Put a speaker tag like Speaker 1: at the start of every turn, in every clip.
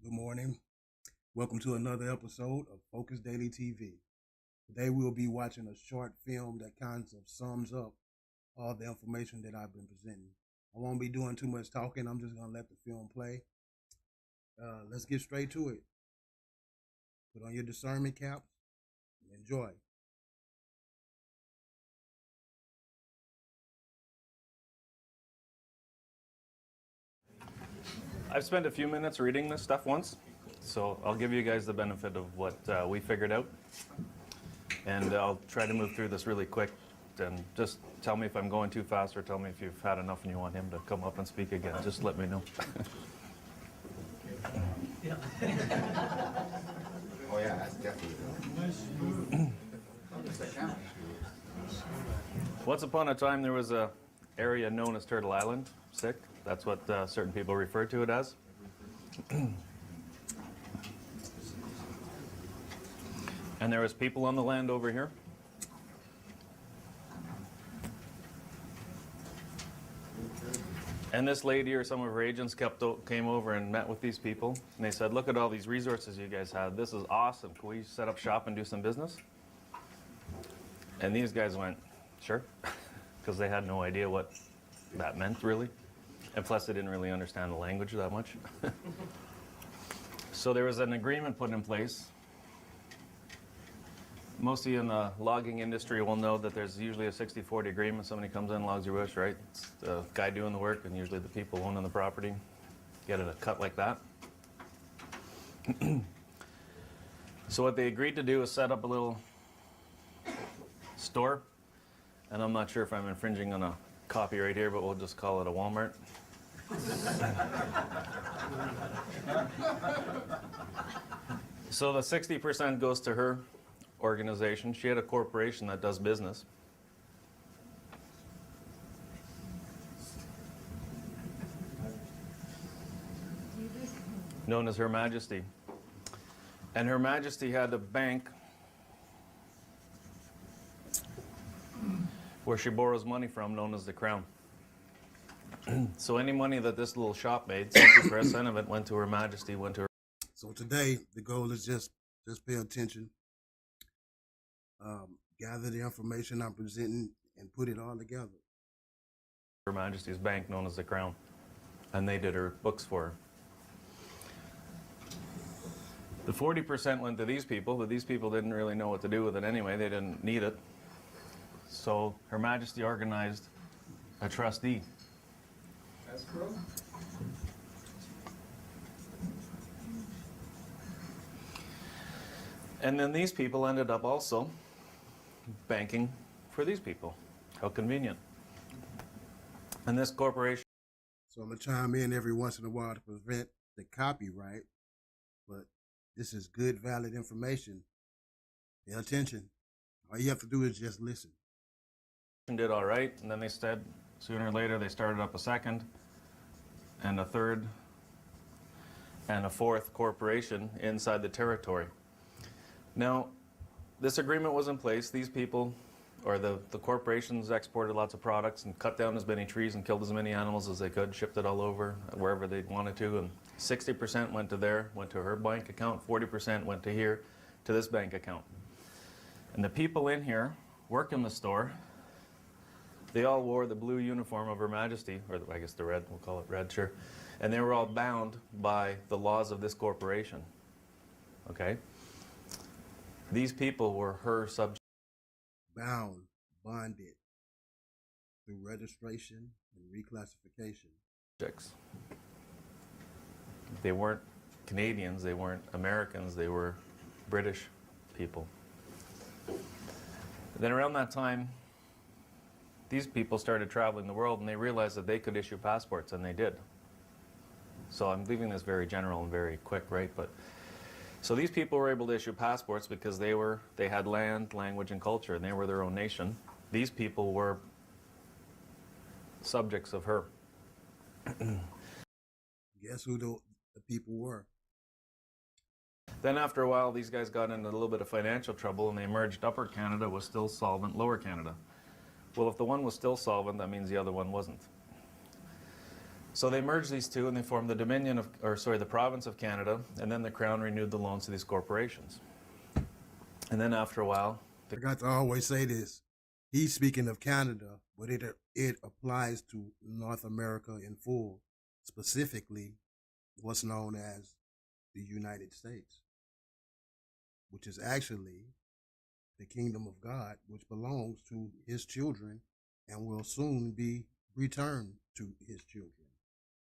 Speaker 1: Good morning. Welcome to another episode of Focus Daily TV. Today we'll be watching a short film that kind of sums up all the information that I've been presenting. I won't be doing too much talking. I'm just going to let the film play. Let's get straight to it. Put on your discernment caps and enjoy.
Speaker 2: I've spent a few minutes reading this stuff once, so I'll give you guys the benefit of what we figured out. And I'll try to move through this really quick. And just tell me if I'm going too fast, or tell me if you've had enough and you want him to come up and speak again. Just let me know.
Speaker 3: Oh yeah, that's definitely.
Speaker 2: Once upon a time, there was a area known as Turtle Island, sick. That's what certain people refer to it as. And there was people on the land over here. And this lady or some of her agents came over and met with these people. And they said, look at all these resources you guys have. This is awesome. Can we set up shop and do some business? And these guys went, sure. Because they had no idea what that meant, really. And plus, they didn't really understand the language that much. So there was an agreement put in place. Most of you in the logging industry will know that there's usually a 60-40 agreement. Somebody comes in, logs your bush, right? It's the guy doing the work, and usually the people owning the property get it a cut like that. So what they agreed to do is set up a little store. And I'm not sure if I'm infringing on a copyright here, but we'll just call it a Walmart. So the 60% goes to her organization. She had a corporation that does business. Known as Her Majesty. And Her Majesty had a bank where she borrows money from, known as the Crown. So any money that this little shop made, 60% of it went to Her Majesty, went to her.
Speaker 1: So today the goal is just pay attention, gather the information I'm presenting, and put it all together.
Speaker 2: Her Majesty's bank, known as the Crown. And they did her books for her. The 40% went to these people, but these people didn't really know what to do with it anyway. They didn't need it. So Her Majesty organized a trustee.
Speaker 3: That's cool.
Speaker 2: And then these people ended up also banking for these people. How convenient. And this corporation.
Speaker 1: So I'm going to chime in every once in a while to prevent the copyright, but this is good, valid information. Pay attention. All you have to do is just listen.
Speaker 2: Did all right, and then they said sooner or later they started up a second and a third and a fourth corporation inside the territory. Now, this agreement was in place. These people, or the corporations, exported lots of products and cut down as many trees and killed as many animals as they could, shipped it all over wherever they wanted to, and 60% went to her bank account, 40% went to here, to this bank account. And the people in here work in the store. They all wore the blue uniform of Her Majesty, or I guess the red, we'll call it red, sure. And they were all bound by the laws of this corporation, okay? These people were her subjects.
Speaker 1: Bound, bonded, through registration and reclassification.
Speaker 2: They weren't Canadians, they weren't Americans, they were British people. Then around that time, these people started traveling the world and they realized that they could issue passports, and they did. So I'm leaving this very general and very quick, right? But so these people were able to issue passports because they had land, language, and culture, and they were their own nation. These people were subjects of her.
Speaker 1: Guess who the people were?
Speaker 2: Then after a while, these guys got into a little bit of financial trouble, and they merged. Upper Canada was still solvent, Lower Canada. Well, if the one was still solvent, that means the other one wasn't. So they merged these two and they formed the the province of Canada, and then the Crown renewed the loans to these corporations. And then after a while,
Speaker 1: I got to always say this. He's speaking of Canada, but it applies to North America in full, specifically what's known as the United States, which is actually the kingdom of God, which belongs to his children and will soon be returned to his children.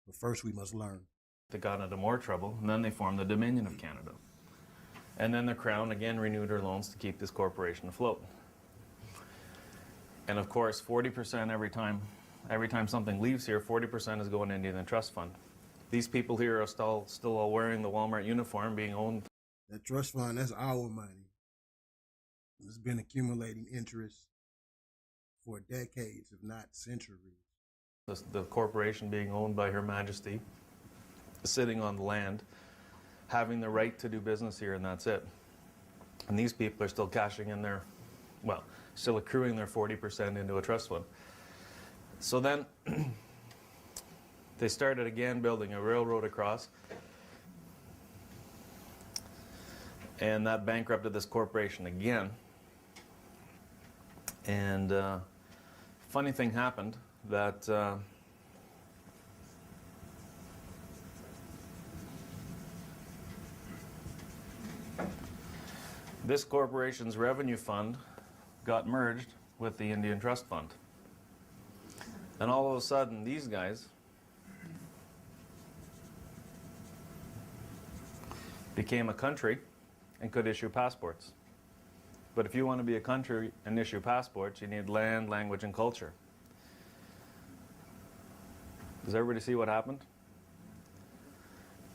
Speaker 1: But first we must learn.
Speaker 2: they got into more trouble, and then they formed the Dominion of Canada. And then the Crown again renewed her loans to keep this corporation afloat. And of course, 40% every time something leaves here, 40% is going into the trust fund. These people here are still all wearing the Walmart uniform, being owned.
Speaker 1: That trust fund, that's our money. It's been accumulating interest for decades, if not centuries.
Speaker 2: The corporation being owned by Her Majesty, sitting on the land, having the right to do business here, and that's it. And these people are still cashing in still accruing their 40% into a trust fund. So then they started again building a railroad across, and that bankrupted this corporation again. And funny thing happened that this corporation's revenue fund got merged with the Indian Trust Fund. And all of a sudden, these guys became a country and could issue passports. But if you want to be a country and issue passports, you need land, language, and culture. Does everybody see what happened?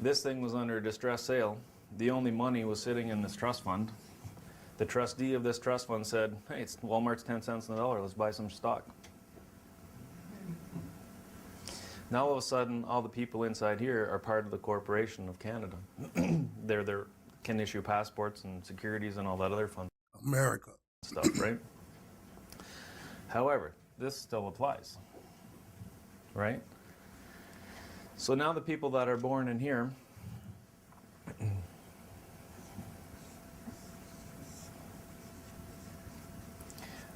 Speaker 2: This thing was under a distress sale. The only money was sitting in this trust fund. The trustee of this trust fund said, hey, Walmart's 10 cents on the dollar, let's buy some stock. Now all of a sudden, all the people inside here are part of the corporation of Canada. They can issue passports and securities and all that other fun
Speaker 1: America
Speaker 2: stuff, right? However, this still applies, right? So now the people that are born in here and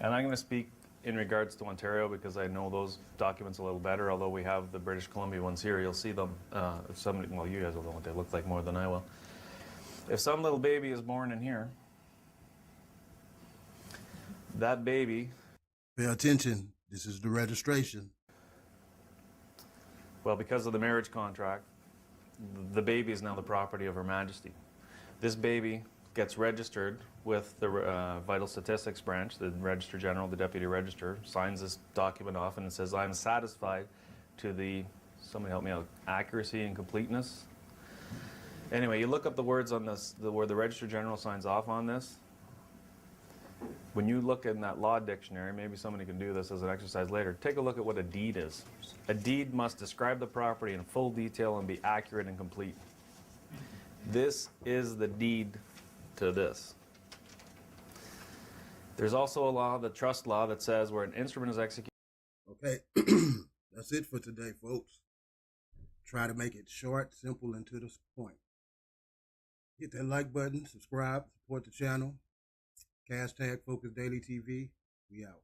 Speaker 2: I'm going to speak in regards to Ontario because I know those documents a little better, although we have the British Columbia ones here. You'll see them. If somebody, well, you guys will know what they look like more than I will. If some little baby is born in here, that baby...
Speaker 1: Pay attention. This is the registration.
Speaker 2: Well, because of the marriage contract, the baby is now the property of Her Majesty. This baby gets registered with the Vital Statistics Branch, the Register General, the Deputy Register, signs this document off and it says, I'm satisfied to the, somebody help me out, accuracy and completeness. Anyway, you look up the words on this, where the Register General signs off on this. When you look in that law dictionary, maybe somebody can do this as an exercise later, take a look at what a deed is. A deed must describe the property in full detail and be accurate and complete. This is the deed to this. There's also a law, the trust law, that says where an instrument is executed.
Speaker 1: Okay, that's it for today, folks. Try to make it short, simple, and to the point. Hit that like button, subscribe, support the channel. #FocusDailyTV. We out.